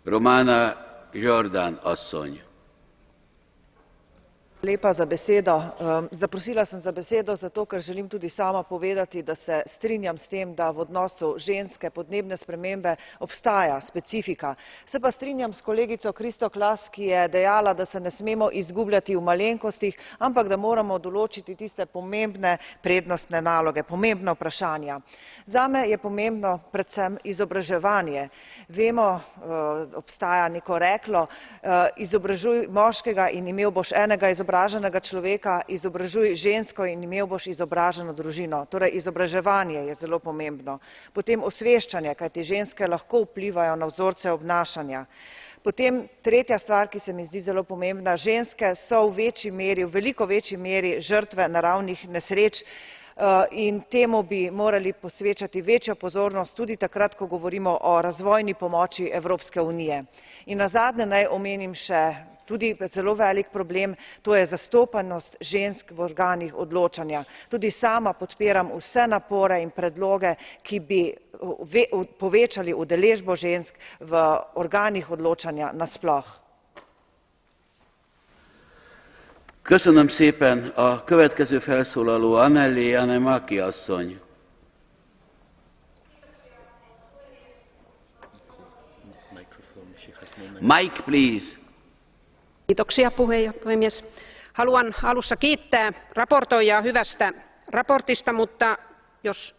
Romana Jordan asszony. Lepa za besedo. Zaprosila sem za besedo zato, ker želim tudi sama povedati, da se strinjam s tem, da v odnosu ženske podnebne spremembe obstaja specifika. Se pa strinjam s kolegico Christo Klaß, ki je dejala, da se ne smemo izgubljati v malenkostih, ampak da moramo določiti tiste pomembne prednostne naloge, pomembna vprašanja. Zame je pomembno predvsem izobraževanje. Vemo, obstaja neko reklo, izobražuj moškega in imel boš enega izobraženega človeka, izobražuj žensko in imel boš izobraženo družino. Torej izobraževanje je zelo pomembno. Potem osveščanje, kajti ženske lahko vplivajo na vzorce obnašanja. Potem tretja stvar, ki se mi zdi zelo pomembna, ženske so v večji meri, v veliko večji meri žrtve naravnih nesreč, in temu bi morali posvečati večjo pozornost tudi takrat, ko govorimo o razvojni pomoči Evropske unije. In nazadnje naj omenim še tudi zelo velik problem, to je zastopanost žensk v organih odločanja. Tudi sama podpiram vse napore in predloge, ki bi povečali udeležbo žensk v organih odločanja nasploh. Köszönöm szépen. A következő felszólaló Anneli Jäätteenmäki asszony. Mike, please. Kiitoksia puhemies. Haluan alussa kiittää raportoijaa hyvästä raportista, mutta jos